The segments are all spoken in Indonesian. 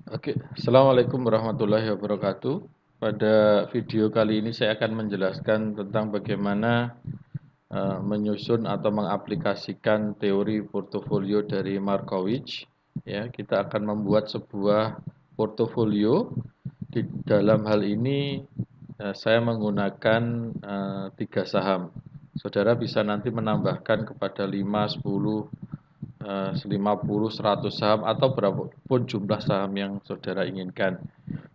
Oke, Assalamualaikum warahmatullahi wabarakatuh. Pada video kali ini saya akan menjelaskan tentang bagaimana menyusun atau mengaplikasikan teori portofolio dari Markowitz. Ya, kita akan membuat sebuah portofolio. Di dalam hal ini saya menggunakan 3 saham. Saudara bisa nanti menambahkan kepada 5, 10, 50, 100 saham atau berapapun jumlah saham yang saudara inginkan.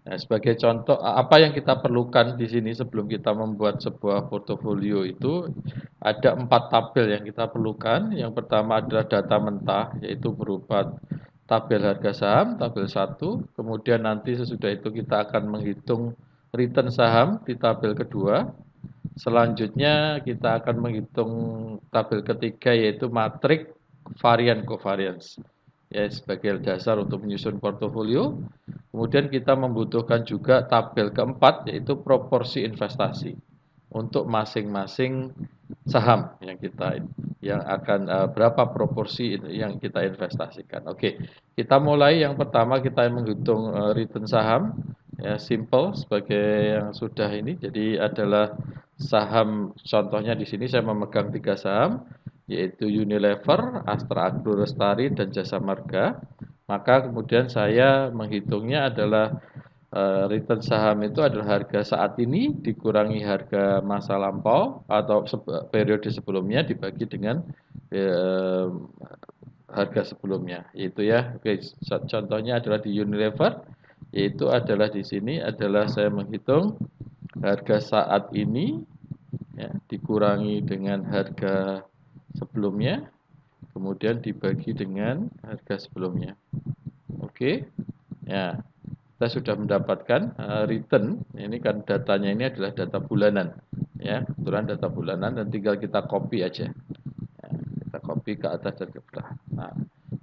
Nah, sebagai contoh, apa yang kita perlukan di sini sebelum kita membuat sebuah portofolio itu ada 4 tabel yang kita perlukan. Yang pertama adalah data mentah, yaitu berupa tabel harga saham, tabel 1. Kemudian nanti sesudah itu kita akan menghitung return saham di tabel kedua. Selanjutnya kita akan menghitung tabel ketiga, yaitu matrik varian covariance, ya, sebagai dasar untuk menyusun portofolio. Kemudian kita membutuhkan juga tabel keempat, yaitu proporsi investasi untuk masing-masing saham yang akan berapa proporsi yang kita investasikan. Oke, kita mulai. Yang pertama kita menghitung return saham, ya, simple sebagai yang sudah ini. Jadi adalah saham, contohnya di sini saya memegang 3 saham, yaitu Unilever, Astra Agro Lestari, dan Jasa Marga. Maka kemudian saya menghitungnya adalah return saham itu adalah harga saat ini dikurangi harga masa lampau atau periode sebelumnya dibagi dengan eh, harga sebelumnya, yaitu, ya. Oke, contohnya adalah di Unilever, yaitu adalah di sini adalah saya menghitung harga saat ini, ya, dikurangi dengan harga sebelumnya, kemudian dibagi dengan harga sebelumnya. Oke, ya, kita sudah mendapatkan return. Ini kan datanya ini adalah data bulanan, ya, kebetulan data bulanan, dan tinggal kita copy aja. Ya, kita copy ke atas dan ke bawah. Nah,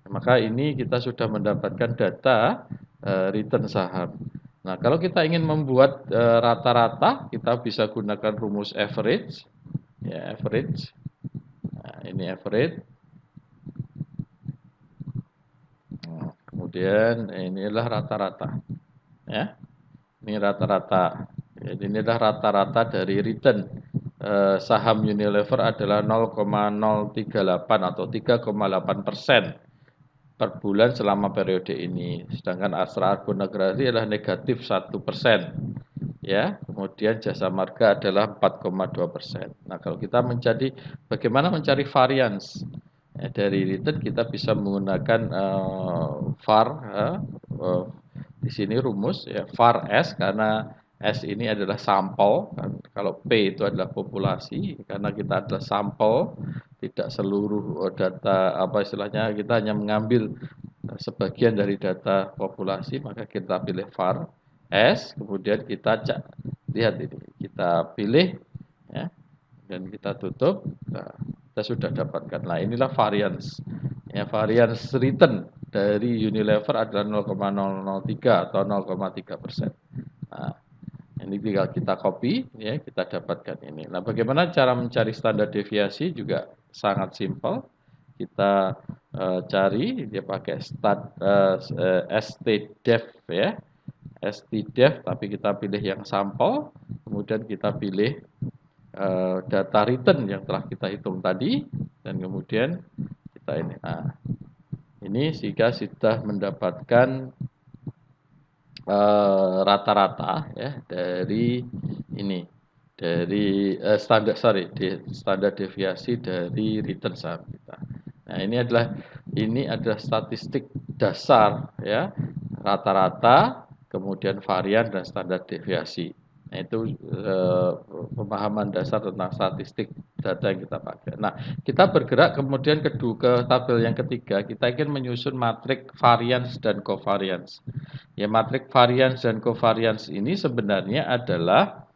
maka ini kita sudah mendapatkan data return saham. Nah, kalau kita ingin membuat rata-rata, kita bisa gunakan rumus average, ya, average. Nah, ini average. Nah, kemudian inilah rata-rata, ya. Ini rata-rata. Jadi inilah rata-rata dari return saham Unilever adalah 0,038 atau 3,8% per bulan selama periode ini. Sedangkan Astra Argo Negari adalah negatif 1%. Ya, kemudian Jasa Marga adalah 4,2%. Nah, kalau kita bagaimana mencari variance ya, dari return, kita bisa menggunakan var, di sini rumus, ya, var S, karena S ini adalah sampel, kan. Kalau P itu adalah populasi, karena kita adalah sampel, tidak seluruh data, apa istilahnya, kita hanya mengambil sebagian dari data populasi, maka kita pilih var S, kemudian kita lihat ini, kita pilih, ya, dan kita tutup. Nah, kita sudah dapatkan. Nah, inilah variance, ya, variance return dari Unilever adalah 0,003 atau 0,3%. Nah, ini tinggal kita copy, ya, kita dapatkan ini. Nah, bagaimana cara mencari standar deviasi juga sangat simpel. Kita cari, dia pakai stdef, ya, stdef, tapi kita pilih yang sampel, kemudian kita pilih data return yang telah kita hitung tadi, dan kemudian kita ini. Nah, ini sehingga sudah mendapatkan rata-rata, ya, dari ini, dari standar deviasi dari return saham kita. Nah, ini adalah statistik dasar, ya, rata-rata, kemudian varian dan standar deviasi. Nah, itu pemahaman dasar tentang statistik data yang kita pakai. Nah, kita bergerak kemudian ke tabel yang ketiga, kita ingin menyusun matrik variance dan covariance. Ya, matrik variance dan covariance ini sebenarnya adalah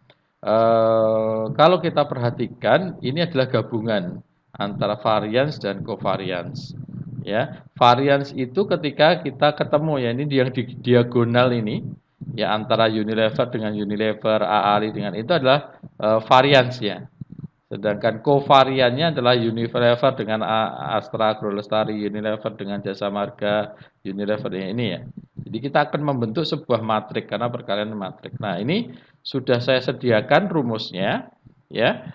kalau kita perhatikan, ini adalah gabungan antara variance dan covariance. Ya, variance itu ketika kita ketemu, ya, ini yang di diagonal ini, ya, antara Unilever dengan Unilever, AALI dengan itu adalah variance, ya. Sedangkan covariannya adalah Unilever dengan Astra Agrolestari, Unilever dengan Jasa Marga, Unilever ini, ya. Jadi kita akan membentuk sebuah matrik karena perkalian matrik. Nah, ini sudah saya sediakan rumusnya, ya.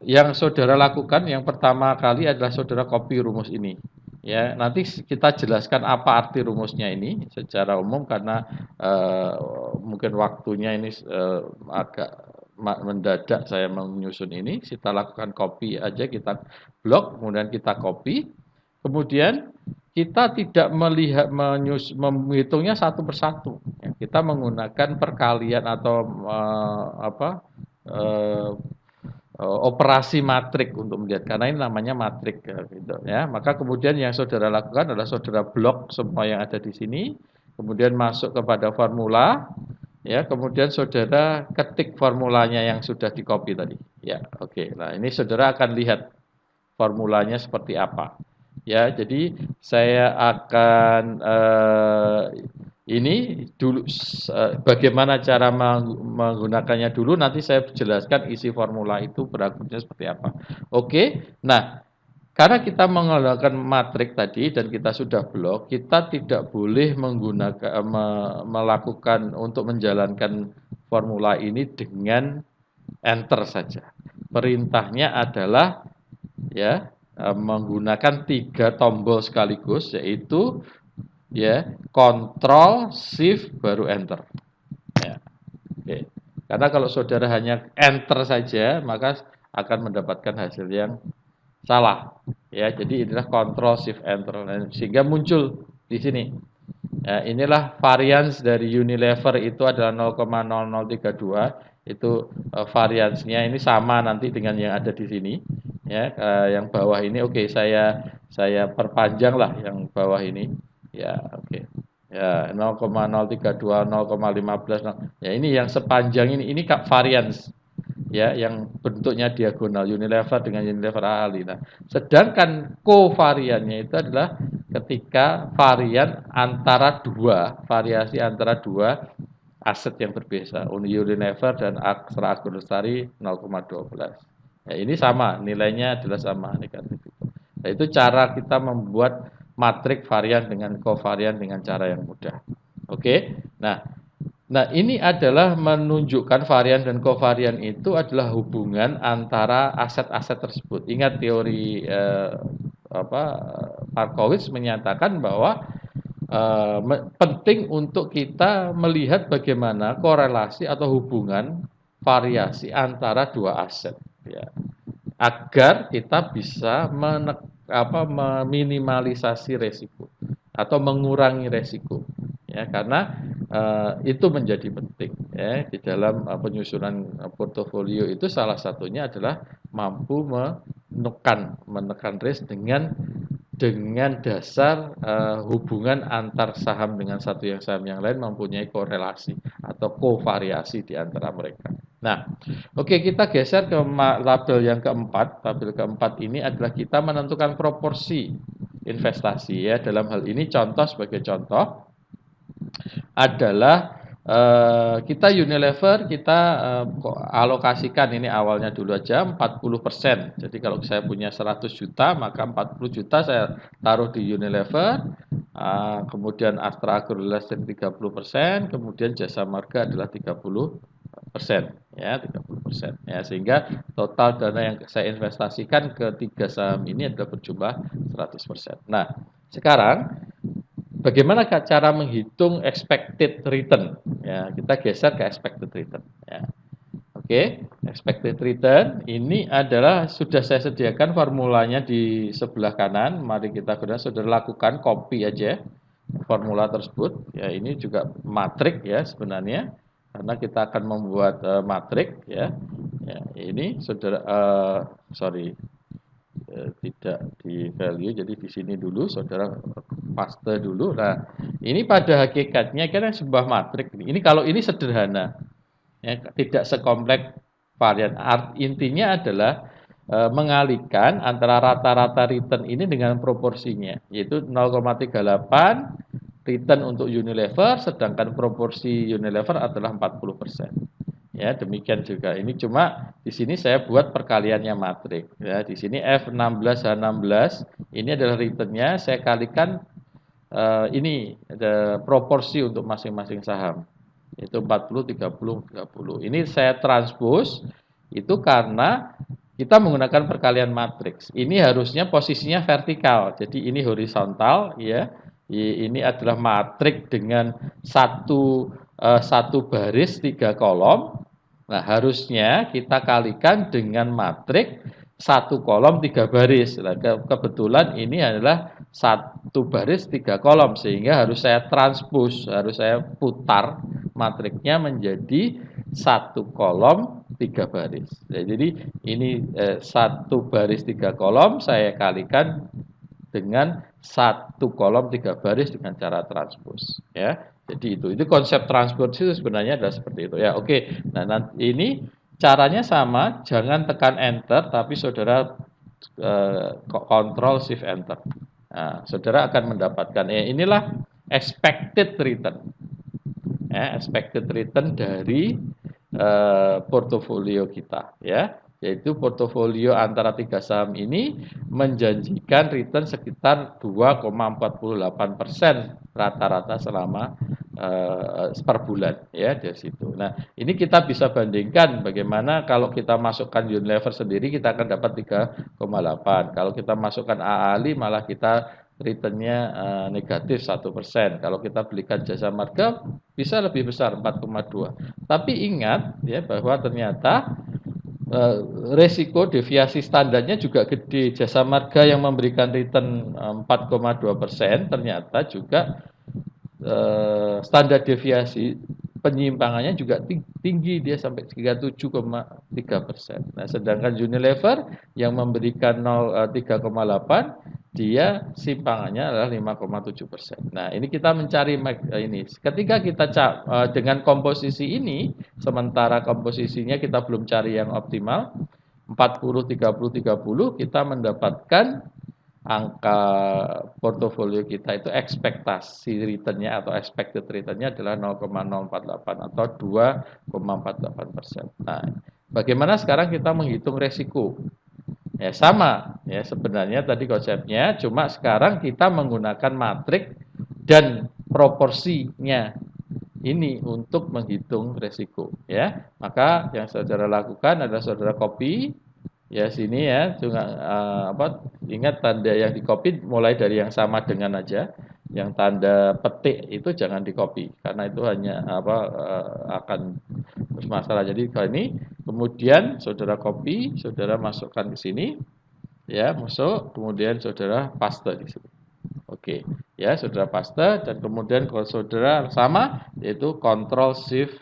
Yang saudara lakukan yang pertama kali adalah saudara copy rumus ini. Ya, nanti kita jelaskan apa arti rumusnya ini secara umum karena mungkin waktunya ini agak mendadak saya menyusun ini. Kita lakukan copy aja, kita blok, kemudian kita copy. Kemudian kita tidak melihat menghitungnya satu persatu. Ya, kita menggunakan perkalian atau operasi matrik untuk melihat karena ini namanya matrik gitu ya. Maka kemudian yang saudara lakukan adalah saudara blok semua yang ada di sini, kemudian masuk kepada formula ya, kemudian saudara ketik formulanya yang sudah di-copy tadi. Ya, oke. Nah, ini saudara akan lihat formulanya seperti apa. Ya, jadi saya akan ini dulu bagaimana cara menggunakannya dulu, nanti saya jelaskan isi formula itu berlakunya seperti apa. Oke, nah karena kita menggunakan matrik tadi dan kita sudah blok, kita tidak boleh menggunakan melakukan untuk menjalankan formula ini dengan enter saja. Perintahnya adalah ya menggunakan 3 tombol sekaligus, yaitu ya Ctrl Shift baru Enter. Ya, oke. Karena kalau saudara hanya Enter saja, maka akan mendapatkan hasil yang salah. Ya, jadi inilah Ctrl Shift Enter sehingga muncul di sini. Ya, inilah varians dari Unilever itu adalah 0,0032. Itu variansnya ini sama nanti dengan yang ada di sini. Ya, yang bawah ini oke, saya perpanjang lah yang bawah ini. Ya, oke. Ya, 0,032, 0,15. Ya, ini yang sepanjang ini varians ya yang bentuknya diagonal Unilever dengan Unilever Ali. Nah, sedangkan kovariannya itu adalah ketika varian antara variasi antara dua aset yang berbeda, Unilever dan Aksara Agung Lestari 0,12. Ya, ini sama, nilainya adalah sama negatif. Nah, itu cara kita membuat matrik varian dengan kovarian dengan cara yang mudah. Oke. Nah, ini adalah menunjukkan varian dan kovarian itu adalah hubungan antara aset-aset tersebut. Ingat teori Markowitz menyatakan bahwa penting untuk kita melihat bagaimana korelasi atau hubungan variasi antara dua aset, ya, agar kita bisa meminimalisasi resiko atau mengurangi resiko. Ya, karena itu menjadi penting ya di dalam penyusunan portofolio itu salah satunya adalah mampu menekan risk dengan dasar hubungan antar saham dengan saham yang lain mempunyai korelasi atau kovariasi di antara mereka. Nah, oke, kita geser ke tabel yang keempat. Tabel keempat ini adalah kita menentukan proporsi investasi ya. Dalam hal ini sebagai contoh adalah kita Unilever kita alokasikan ini awalnya dulu aja 40%. Jadi kalau saya punya 100 juta maka 40 juta saya taruh di Unilever, kemudian Astra Agrolestari 30%, kemudian Jasa Marga adalah 30%, ya 30%. Ya, sehingga total dana yang saya investasikan ke 3 saham ini adalah berjumlah 100%. Nah, sekarang bagaimana cara menghitung expected return? Ya, kita geser ke expected return. Ya. Oke, expected return ini adalah sudah saya sediakan formulanya di sebelah kanan. Mari kita saudara lakukan copy aja formula tersebut. Ya, ini juga matrik ya sebenarnya, karena kita akan membuat matrik ya. Ya, ini saudara tidak di value, jadi di sini dulu saudara paste dulu. Nah, ini pada hakikatnya kan sebuah matrik. Ini kalau ini sederhana, ya, tidak sekompleks varian. Intinya adalah mengalihkan antara rata-rata return ini dengan proporsinya, yaitu 0,38 return untuk Unilever, sedangkan proporsi Unilever adalah 40%. Ya, demikian juga. Ini cuma di sini saya buat perkaliannya matrik. Ya, di sini F16H16 ini adalah returnnya, saya kalikan ini ada proporsi untuk masing-masing saham. Itu 40, 30, 30. Ini saya transpose itu karena kita menggunakan perkalian matriks. Ini harusnya posisinya vertikal. Jadi ini horizontal ya. Ini adalah matrik dengan satu baris 3 kolom. Nah, harusnya kita kalikan dengan matrik 1 kolom 3 baris. Nah, kebetulan ini adalah 1 baris 3 kolom, sehingga harus saya transpose, harus saya putar matriknya menjadi 1 kolom 3 baris. Nah, jadi ini 1 baris 3 kolom saya kalikan dengan 1 kolom 3 baris dengan cara transpose ya. Jadi itu konsep transpose itu sebenarnya adalah seperti itu ya. Oke. Nah, nanti ini caranya sama, jangan tekan enter tapi saudara control shift enter. Nah, saudara akan mendapatkan inilah expected return. Ya, expected return dari portofolio kita ya. Yaitu portofolio antara 3 saham ini menjanjikan return sekitar 2,48% rata-rata selama per bulan ya dari situ. Nah, ini kita bisa bandingkan bagaimana kalau kita masukkan Unilever sendiri kita akan dapat 3,8. Kalau kita masukkan AALI malah kita returnnya negatif 1%. Kalau kita belikan jasa marga bisa lebih besar 4,2. Tapi ingat ya bahwa ternyata resiko deviasi standarnya juga gede. Jasa marga yang memberikan return 4,2% ternyata juga standar deviasi penyimpangannya juga tinggi, dia sampai 37,3%. Nah, sedangkan Unilever yang memberikan 3,8 dia simpangannya adalah 5,7%. Nah, ini kita mencari ini. Ketika kita dengan komposisi ini, sementara komposisinya kita belum cari yang optimal, 40, 30, 30, kita mendapatkan angka portofolio kita itu ekspektasi returnnya atau expected returnnya adalah 0,048 atau 2,48%. Nah, bagaimana sekarang kita menghitung resiko? Ya sama, ya sebenarnya tadi konsepnya, cuma sekarang kita menggunakan matrik dan proporsinya ini untuk menghitung resiko, ya. Maka yang saudara lakukan adalah saudara copy, ya sini ya, juga ingat tanda yang di copy mulai dari yang sama dengan aja, yang tanda petik itu jangan di copy karena itu hanya akan bermasalah. Jadi kalau ini kemudian saudara copy, saudara masukkan ke sini, ya masuk, kemudian saudara paste di sini. Oke, ya saudara paste dan kemudian kalau saudara sama yaitu Ctrl Shift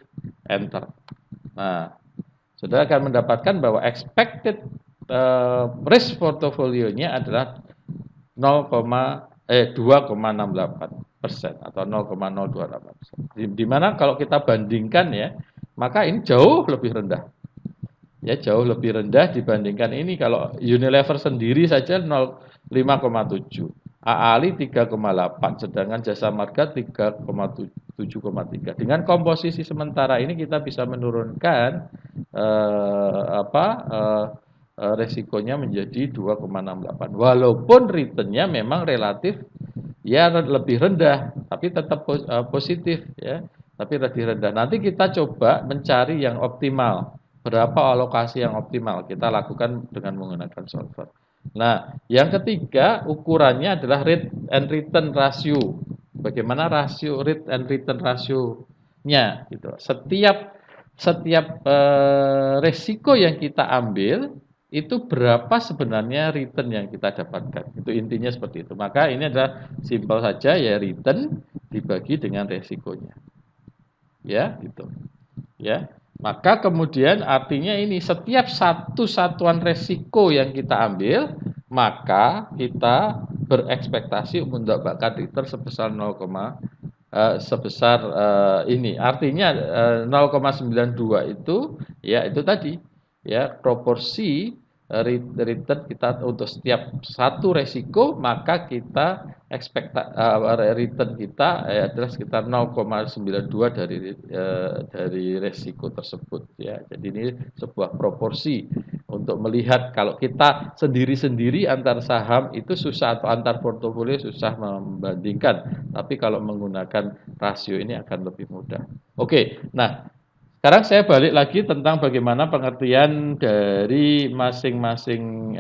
Enter. Nah, saudara akan mendapatkan bahwa expected risk portofolionya adalah 2,68% atau 0,028%. Di mana kalau kita bandingkan ya, maka ini jauh lebih rendah. Ya, jauh lebih rendah dibandingkan ini. Kalau Unilever sendiri saja 5,7. AALI 3,8, sedangkan jasa marga 3,7,3. Dengan komposisi sementara ini kita bisa menurunkan resikonya menjadi 2,68. Walaupun returnnya memang relatif ya lebih rendah, tapi tetap positif ya, tapi lebih rendah. Nanti kita coba mencari yang optimal. Berapa alokasi yang optimal kita lakukan dengan menggunakan solver. Nah, yang ketiga ukurannya adalah rate and return ratio. Bagaimana rasio rate and return ratio-nya gitu. Setiap resiko yang kita ambil itu berapa sebenarnya return yang kita dapatkan. Itu intinya seperti itu. Maka ini adalah simpel saja ya, return dibagi dengan resikonya. Ya, gitu. Ya. Maka kemudian artinya ini setiap satu satuan resiko yang kita ambil, maka kita berekspektasi mendapatkan return sebesar ini. Artinya 0,92 itu ya itu tadi ya proporsi return kita untuk setiap satu resiko, maka kita return kita adalah sekitar 0,92 dari resiko tersebut ya. Jadi ini sebuah proporsi untuk melihat kalau kita sendiri-sendiri antar saham itu susah atau antar portofolio susah membandingkan. Tapi kalau menggunakan rasio ini akan lebih mudah. Oke, nah sekarang saya balik lagi tentang bagaimana pengertian dari masing-masing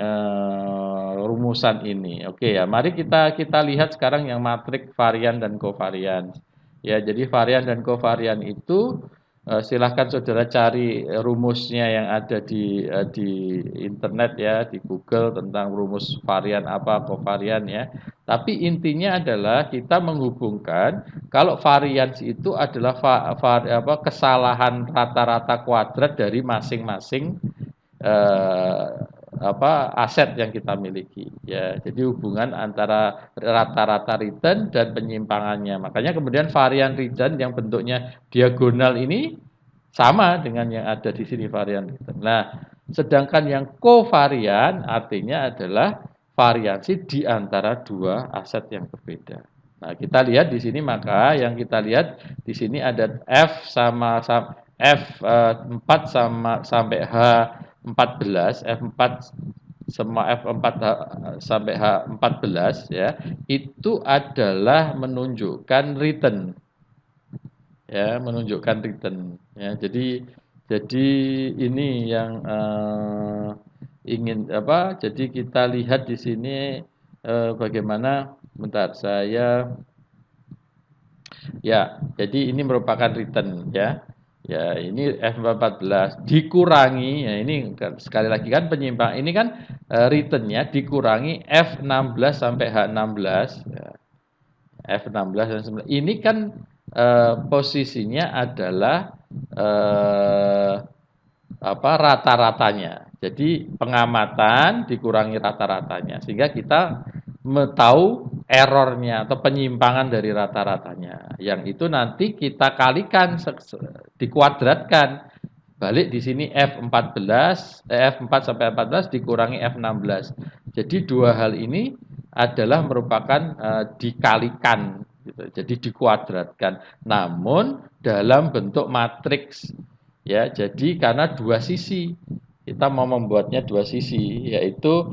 rumusan ini. Oke ya, mari kita lihat sekarang yang matrik varian dan kovarian. Ya, jadi varian dan kovarian itu silahkan saudara cari rumusnya yang ada di internet ya, di Google tentang rumus varian apa, kovarian ya. Tapi intinya adalah kita menghubungkan kalau varians itu adalah kesalahan rata-rata kuadrat dari masing-masing eh, aset yang kita miliki ya. Jadi hubungan antara rata-rata return dan penyimpangannya. Makanya kemudian varian return yang bentuknya diagonal ini sama dengan yang ada di sini varian return. Nah, sedangkan yang kovarian artinya adalah variasi di antara dua aset yang berbeda. Nah, kita lihat di sini maka yang kita lihat di sini ada F sama F4 sama sampai H14, F4 semua F4 sampai H14 ya, itu adalah menunjukkan return ya, menunjukkan return ya. Jadi ini yang ingin apa? Jadi kita lihat di sini bagaimana bentar saya ya. Jadi ini merupakan return ya. Ya, ini F14 dikurangi ya ini sekali lagi kan penyimpang ini kan returnnya dikurangi F16 sampai H16 ya. F16 dan 9. Ini kan posisinya adalah rata-ratanya. Jadi pengamatan dikurangi rata-ratanya sehingga kita tahu errornya atau penyimpangan dari rata-ratanya. Yang itu nanti kita kalikan dikuadratkan. Balik di sini F14, F4 sampai 14 dikurangi F16. Jadi dua hal ini adalah merupakan dikalikan gitu. Jadi dikuadratkan. Namun dalam bentuk matriks ya. Jadi karena dua sisi kita mau membuatnya dua sisi yaitu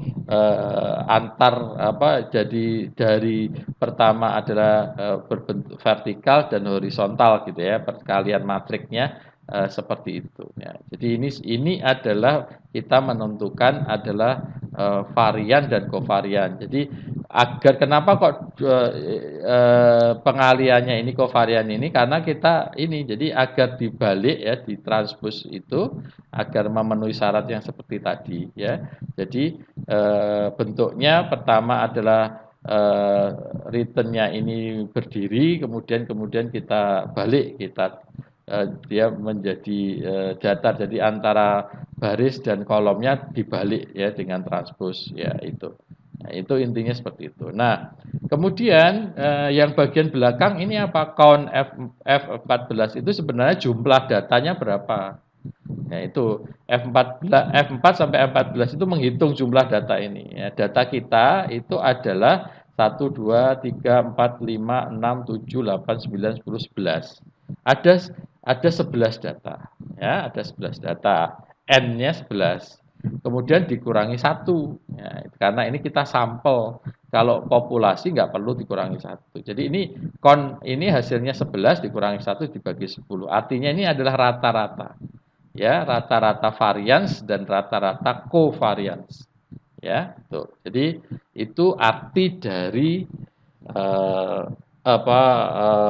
jadi dari pertama adalah berbentuk vertikal dan horizontal gitu ya, perkalian matriknya seperti itu ya. Jadi ini adalah kita menentukan adalah varian dan kovarian. Jadi agar kenapa kok pengaliannya ini kovarian ini karena kita ini jadi agar dibalik ya ditranspos itu agar memenuhi syarat yang seperti tadi ya. Jadi bentuknya pertama adalah returnnya ini berdiri kemudian kita balik dia menjadi datar jadi antara baris dan kolomnya dibalik ya dengan transpos ya itu. Nah, itu intinya seperti itu. Nah, kemudian yang bagian belakang ini apa? Count F14 itu sebenarnya jumlah datanya berapa? Nah, itu F4 sampai F14 itu menghitung jumlah data ini. Ya, data kita itu adalah 1, 2, 3, 4, 5, 6, 7, 8, 9, 10, 11. Ada 11 data. Ya, ada 11 data. N-nya 11. Kemudian dikurangi 1. Ya, karena ini kita sampel. Kalau populasi nggak perlu dikurangi 1. Jadi ini hasilnya 11 dikurangi 1 dibagi 10. Artinya ini adalah rata-rata. Ya, rata-rata varians dan rata-rata covariance. Ya, tuh. Jadi itu arti dari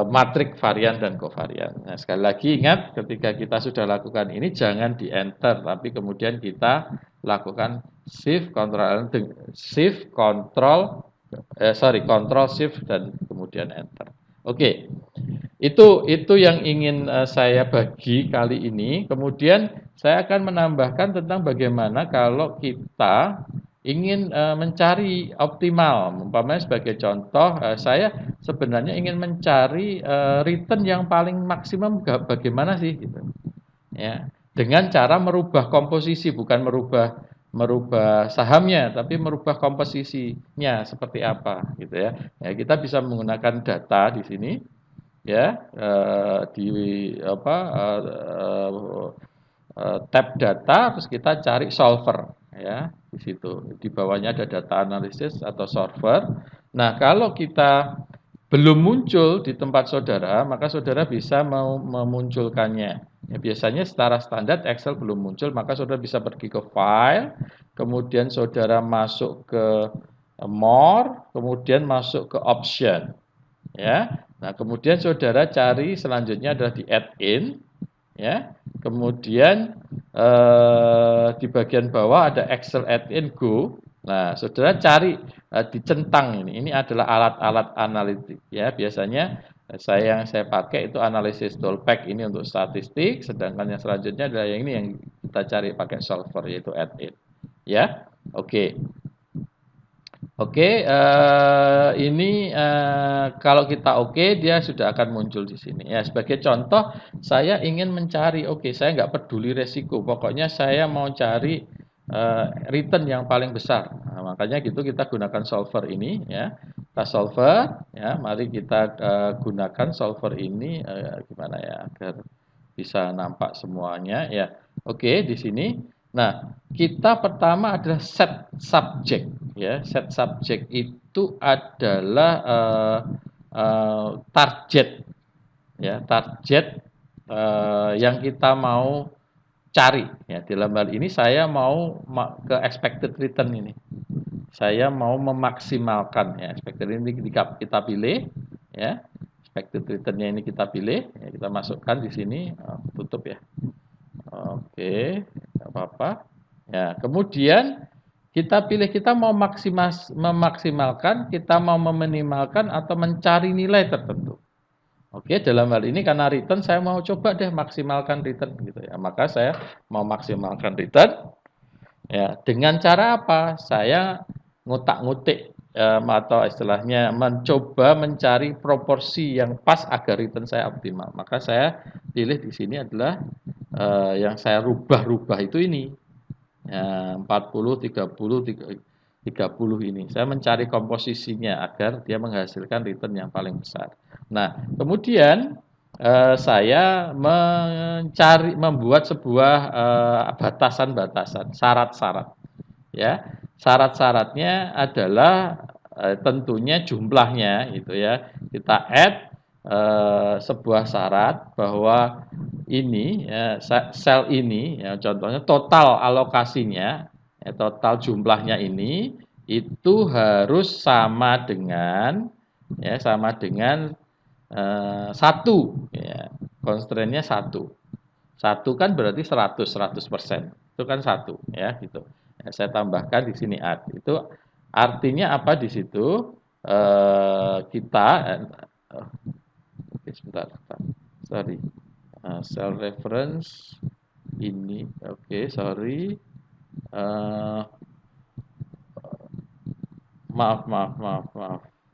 matrik varian dan kovarian. Nah, sekali lagi ingat ketika kita sudah lakukan ini jangan di enter tapi kemudian kita lakukan control shift dan kemudian enter. Oke. Itu yang ingin saya bagi kali ini. Kemudian saya akan menambahkan tentang bagaimana kalau kita ingin mencari optimal. Umpamanya sebagai contoh, saya sebenarnya ingin mencari return yang paling maksimum bagaimana sih gitu. Ya, dengan cara merubah komposisi bukan merubah sahamnya tapi merubah komposisinya seperti apa gitu ya. Ya, kita bisa menggunakan data di sini ya di tab data, terus kita cari solver ya di situ. Di bawahnya ada data analisis atau solver. Nah, kalau kita belum muncul di tempat saudara, maka saudara bisa memunculkannya. Ya, biasanya secara standar Excel belum muncul, maka saudara bisa pergi ke file, kemudian saudara masuk ke more, kemudian masuk ke option. Ya, nah kemudian saudara cari selanjutnya adalah di add in, ya. Kemudian di bagian bawah ada Excel add-in Go. Nah, saudara cari dicentang ini. Ini adalah alat-alat analitik ya. Biasanya yang saya pakai itu analisis toolpack ini untuk statistik, sedangkan yang selanjutnya adalah yang ini yang kita cari pakai solver yaitu add-in. Ya. Oke. Oke, ini kalau kita oke, dia sudah akan muncul di sini. Ya, sebagai contoh, saya ingin mencari, oke, saya nggak peduli resiko, pokoknya saya mau cari return yang paling besar. Nah, makanya gitu kita gunakan solver ini, ya. Kita solver, ya. Mari kita gunakan solver ini, gimana ya, agar bisa nampak semuanya, ya. Oke, di sini. Nah, kita pertama adalah set subject, ya. Set subject itu adalah target, ya. Target yang kita mau cari, ya. Dalam hal ini saya mau ke expected return ini. Saya mau memaksimalkan, ya. Expected ini kita pilih, ya. Expected returnnya ini kita pilih, ya. Kita masukkan di sini, tutup ya. Oke, nggak apa-apa. Ya, kemudian kita pilih kita mau memaksimalkan, kita mau meminimalkan atau mencari nilai tertentu. Oke, dalam hal ini karena return saya mau coba deh maksimalkan return gitu ya. Maka saya mau maksimalkan return. Ya, dengan cara apa? Saya ngutak-ngutik atau istilahnya mencoba mencari proporsi yang pas agar return saya optimal. Maka saya pilih di sini adalah yang saya rubah-rubah itu ini. Ya, 40, 30, 30 ini. Saya mencari komposisinya agar dia menghasilkan return yang paling besar. Nah, kemudian saya membuat sebuah batasan-batasan, syarat-syarat. Ya, syarat-syaratnya adalah tentunya jumlahnya, gitu ya. Kita add sebuah syarat bahwa ini ya, sel ini ya, contohnya total alokasinya, ya, total jumlahnya ini itu harus sama dengan satu, ya, constraint-nya satu. Satu kan berarti 100%. Itu kan satu, ya, gitu. Ya, saya tambahkan di sini add. Itu artinya apa di situ? Kita sebentar, sorry. Cell reference ini, oke, sorry. Maaf.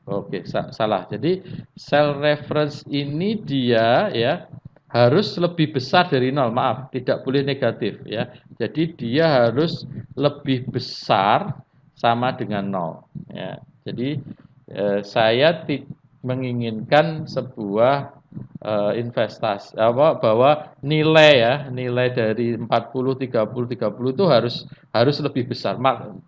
Oke, salah. Jadi cell reference ini dia ya harus lebih besar dari 0. Maaf, tidak boleh negatif ya. Jadi dia harus lebih besar sama dengan 0 ya. Jadi saya menginginkan sebuah investasi bahwa nilai dari 40, 30 itu harus lebih besar. 0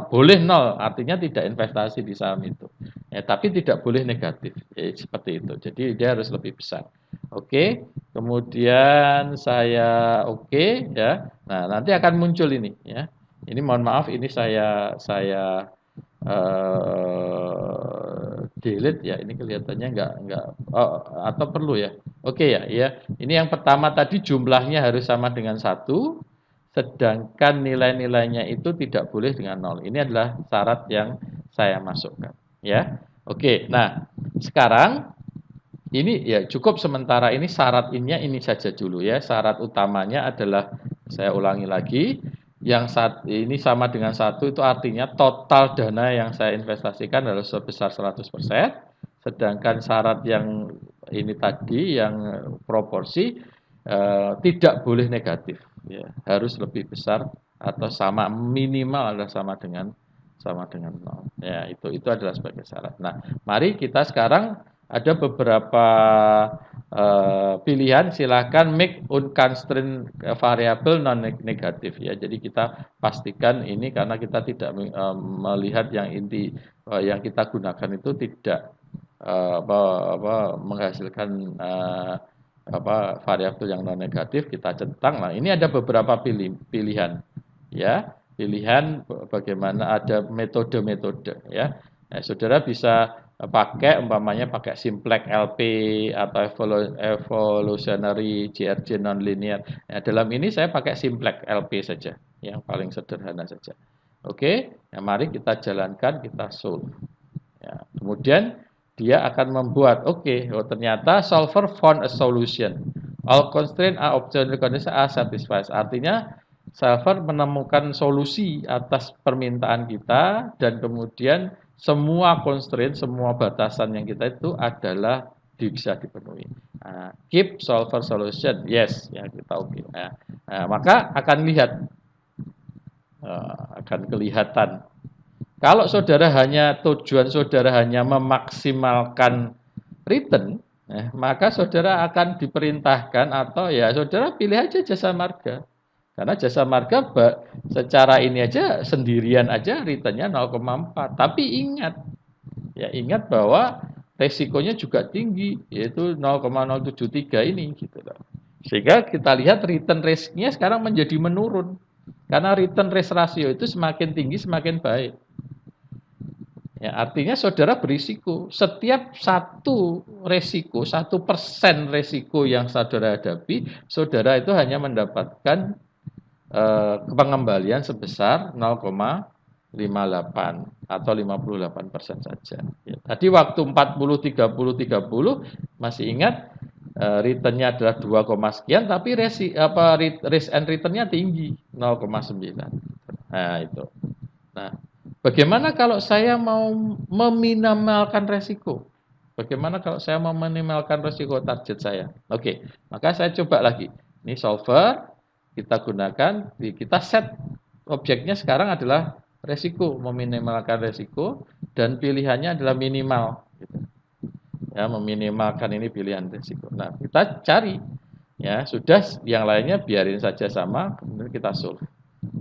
boleh 0, artinya tidak investasi di saham itu. Ya, tapi tidak boleh negatif. Ya, seperti itu. Jadi dia harus lebih besar. Oke. Kemudian saya oke ya. Nah, nanti akan muncul ini ya. Ini mohon maaf ini saya delete ya, ini kelihatannya enggak atau perlu ya. Oke ya, ini yang pertama tadi jumlahnya harus sama dengan 1, sedangkan nilai-nilainya itu tidak boleh dengan 0. Ini adalah syarat yang saya masukkan ya. Oke, nah sekarang ini ya cukup sementara ini syarat ini saja dulu ya. Syarat utamanya adalah saya ulangi lagi, yang ini sama dengan 1 itu artinya total dana yang saya investasikan harus sebesar 100%, sedangkan syarat yang ini tadi yang proporsi tidak boleh negatif ya, harus lebih besar atau sama, minimal adalah sama dengan 0. Ya, itu adalah sebagai syarat. Nah, mari kita sekarang ada beberapa pilihan, silakan make unconstrained variable non negatif ya. Jadi kita pastikan ini karena kita tidak melihat yang inti yang kita gunakan itu tidak menghasilkan variabel yang non negatif, kita centang. Nah, ini ada beberapa pilihan ya. Pilihan bagaimana, ada metode-metode ya. Nah, saudara bisa pakai umpamanya pakai simplex LP atau evolutionary GRJ nonlinear. Nah, dalam ini saya pakai simplex LP saja, yang paling sederhana saja. Oke, nah mari kita jalankan, kita solve. Ya, kemudian dia akan membuat, ternyata solver found a solution. All constraints are obtained conditions are satisfied. Artinya server menemukan solusi atas permintaan kita dan kemudian semua constraint, semua batasan yang kita itu adalah bisa dipenuhi. Nah, keep solver solution, yes, ya kita oke. Nah, maka akan kelihatan. Kalau saudara tujuan saudara hanya memaksimalkan return, maka saudara akan diperintahkan atau ya saudara pilih aja jasa marga. Karena jasa marga secara ini aja sendirian aja returnnya 0,4. Tapi ingat bahwa resikonya juga tinggi, yaitu 0,073 ini gitu loh. Sehingga kita lihat return risk-nya sekarang menjadi menurun. Karena return risk ratio itu semakin tinggi semakin baik. Ya, artinya saudara berisiko. Setiap 1% resiko yang saudara hadapi, saudara itu hanya mendapatkan pengembalian sebesar 0,58 atau 58% saja. Ya, tadi waktu 40, 30, 30 masih ingat returnnya adalah 2, sekian, tapi risk and returnnya tinggi 0,9. Nah itu. Nah, bagaimana kalau saya mau meminimalkan resiko? Bagaimana kalau saya mau meminimalkan resiko target saya? Oke, maka saya coba lagi. Ini solver. Kita gunakan, kita set objeknya sekarang adalah resiko, meminimalkan resiko, dan pilihannya adalah minimal. Gitu. Ya, meminimalkan ini pilihan resiko. Nah, kita cari, ya sudah yang lainnya biarin saja sama, kemudian kita solve.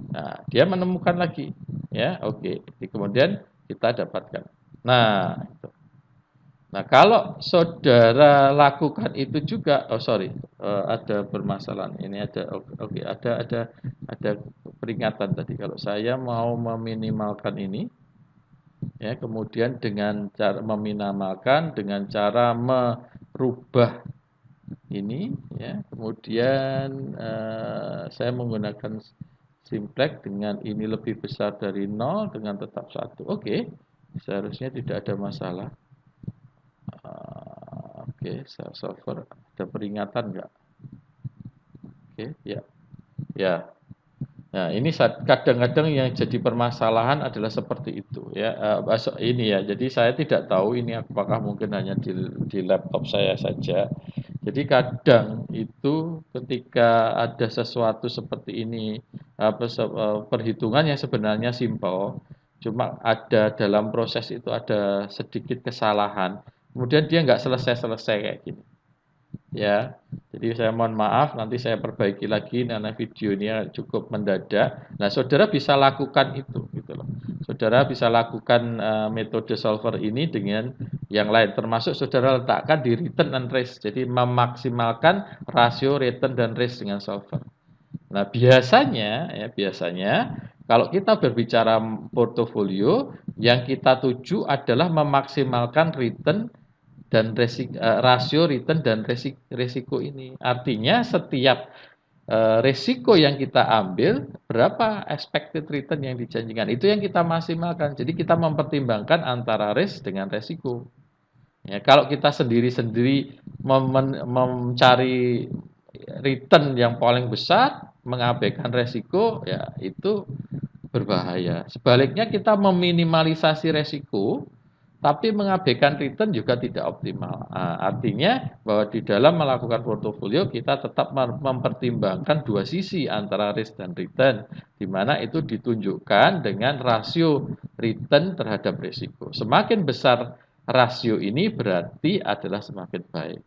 Nah, dia menemukan lagi, ya oke. Kemudian kita dapatkan. Nah, itu. Nah, kalau saudara lakukan itu juga, ada permasalahan. Ini ada peringatan tadi. Kalau saya mau meminimalkan ini, ya, kemudian dengan cara meminimalkan dengan cara merubah ini, ya, kemudian saya menggunakan simplex dengan ini lebih besar dari 0 dengan tetap 1. Oke, seharusnya tidak ada masalah. Oke, solver ada peringatan enggak? Oke, ya. Ya. Nah, ini kadang-kadang yang jadi permasalahan adalah seperti itu ya. Ini ya. Jadi saya tidak tahu ini apakah mungkin hanya di laptop saya saja. Jadi kadang itu ketika ada sesuatu seperti ini, perhitungan yang sebenarnya simpel, cuma ada dalam proses itu ada sedikit kesalahan. Kemudian dia nggak selesai-selesai kayak gini. Ya, jadi saya mohon maaf, nanti saya perbaiki lagi karena videonya cukup mendadak. Nah, saudara bisa lakukan itu, gitu loh. Saudara bisa lakukan metode solver ini dengan yang lain, termasuk saudara letakkan di return and raise. Jadi memaksimalkan rasio return dan raise dengan solver. Nah, biasanya kalau kita berbicara portofolio, yang kita tuju adalah memaksimalkan return dan rasio return dan resiko ini. Artinya setiap resiko yang kita ambil, berapa expected return yang dijanjikan, itu yang kita maksimalkan. Jadi kita mempertimbangkan antara risk dengan resiko. Ya, kalau kita sendiri-sendiri mencari return yang paling besar, mengabaikan resiko, ya itu berbahaya. Sebaliknya kita meminimalisasi resiko, tapi mengabaikan return juga tidak optimal. Nah, artinya bahwa di dalam melakukan portofolio kita tetap mempertimbangkan dua sisi antara risk dan return, di mana itu ditunjukkan dengan rasio return terhadap risiko. Semakin besar rasio ini berarti adalah semakin baik.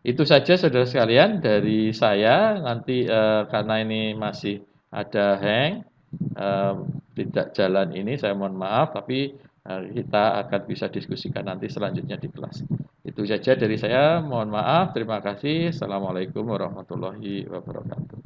Itu saja saudara sekalian dari saya, nanti, karena ini masih ada hang, tidak jalan ini saya mohon maaf, tapi, kita akan bisa diskusikan nanti selanjutnya di kelas. Itu saja dari saya, mohon maaf, terima kasih. Assalamualaikum warahmatullahi wabarakatuh.